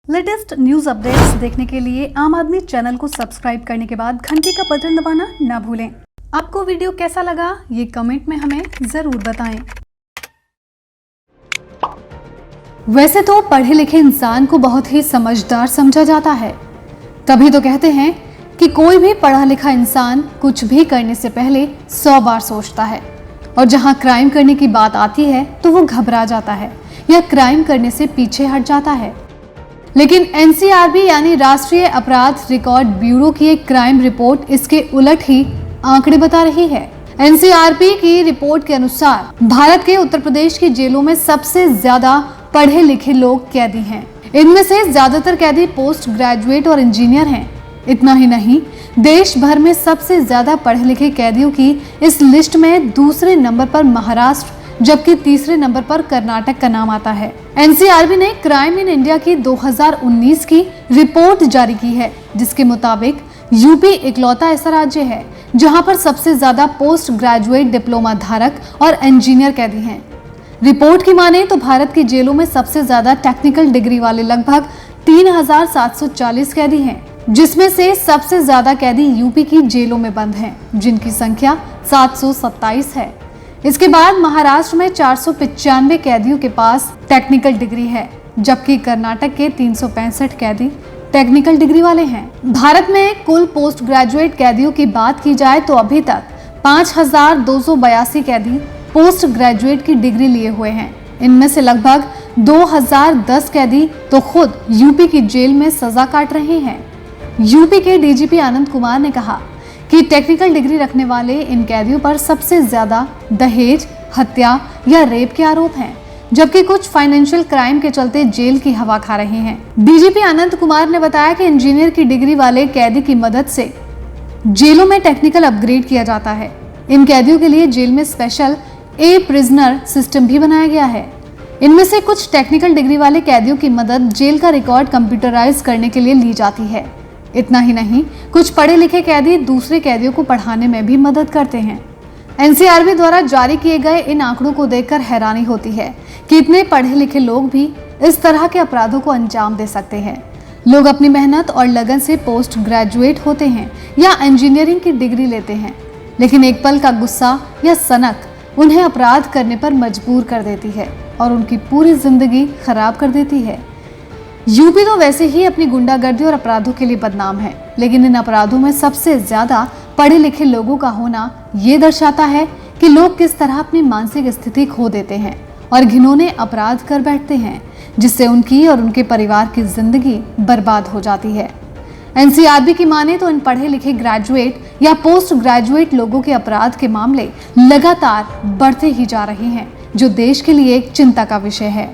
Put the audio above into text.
Latest news updates देखने के लिए आम आदमी चैनल को सब्सक्राइब करने के बाद घंटी का बटन दबाना ना भूलें। आपको वीडियो कैसा लगा ये कमेंट में हमें जरूर बताएं। वैसे तो पढ़े लिखे इंसान को बहुत ही समझदार समझा जाता है, तभी तो कहते हैं कि कोई भी पढ़ा लिखा इंसान कुछ भी करने से पहले 100 बार सोचता है, और जहां क्राइम करने की बात आती है तो वो घबरा जाता है या क्राइम करने से पीछे हट जाता है। लेकिन एनसीआरबी यानी राष्ट्रीय अपराध रिकॉर्ड ब्यूरो की एक क्राइम रिपोर्ट इसके उलट ही आंकड़े बता रही है। एनसीआरबी की रिपोर्ट के अनुसार भारत के उत्तर प्रदेश की जेलों में सबसे ज्यादा पढ़े लिखे लोग कैदी हैं। इनमें से ज्यादातर कैदी पोस्ट ग्रेजुएट और इंजीनियर हैं। इतना ही नहीं, देश भर में सबसे ज्यादा पढ़े लिखे कैदियों की इस लिस्ट में दूसरे नंबर पर महाराष्ट्र, जबकि तीसरे नंबर पर कर्नाटक का नाम आता है। एनसीआरबी ने क्राइम इन इंडिया की 2019 की रिपोर्ट जारी की है, जिसके मुताबिक यूपी इकलौता ऐसा राज्य है जहां पर सबसे ज्यादा पोस्ट ग्रेजुएट डिप्लोमा धारक और इंजीनियर कैदी हैं। रिपोर्ट की माने तो भारत की जेलों में सबसे ज्यादा टेक्निकल डिग्री वाले लगभग 3740 कैदी हैं, जिसमें से सबसे ज्यादा कैदी यूपी की जेलों में बंद हैं, जिनकी संख्या 727 है। इसके बाद महाराष्ट्र में 495 कैदियों के पास टेक्निकल डिग्री है, जबकि कर्नाटक के 365 कैदी टेक्निकल डिग्री वाले हैं। भारत में कुल पोस्ट ग्रेजुएट कैदियों की बात की जाए तो अभी तक 5282 कैदी पोस्ट ग्रेजुएट की डिग्री लिए हुए हैं। इनमें से लगभग 2010 कैदी तो खुद यूपी की जेल में सजा काट रहे हैं। यूपी के डीजीपी आनंद कुमार ने कहा कि टेक्निकल डिग्री रखने वाले इन कैदियों पर सबसे ज्यादा दहेज, हत्या या रेप के आरोप हैं, जबकि कुछ फाइनेंशियल क्राइम के चलते जेल की हवा खा रहे हैं। डीजीपी आनंद कुमार ने बताया कि इंजीनियर की डिग्री वाले कैदी की मदद से जेलों में टेक्निकल अपग्रेड किया जाता है। इन कैदियों के लिए जेल में स्पेशल ए प्रिजनर सिस्टम भी बनाया गया है। इनमें से कुछ टेक्निकल डिग्री वाले कैदियों की मदद जेल का रिकॉर्ड कंप्यूटराइज करने के लिए ली जाती है। इतना ही नहीं, कुछ पढ़े लिखे कैदी दूसरे कैदियों को पढ़ाने में भी मदद करते हैं। एनसीआरबी द्वारा जारी किए गए इन आंकड़ों को देखकर हैरानी होती है कि इतने पढ़े लिखे लोग भी इस तरह के अपराधों को अंजाम दे सकते हैं। लोग अपनी मेहनत और लगन से पोस्ट ग्रेजुएट होते हैं या इंजीनियरिंग की डिग्री लेते हैं, लेकिन एक पल का गुस्सा या सनक उन्हें अपराध करने पर मजबूर कर देती है और उनकी पूरी जिंदगी खराब कर देती है। यूपी तो वैसे ही अपनी गुंडागर्दी और अपराधों के लिए बदनाम है, लेकिन इन अपराधों में सबसे ज्यादा पढ़े लिखे लोगों का होना ये दर्शाता है कि लोग किस तरह अपनी मानसिक स्थिति खो देते हैं और घिनौने अपराध कर बैठते हैं, जिससे उनकी और उनके परिवार की जिंदगी बर्बाद हो जाती है। एनसीआरबी की माने तो इन पढ़े लिखे ग्रेजुएट या पोस्ट ग्रेजुएट लोगों के अपराध के मामले लगातार बढ़ते ही जा रहे हैं, जो देश के लिए एक चिंता का विषय है।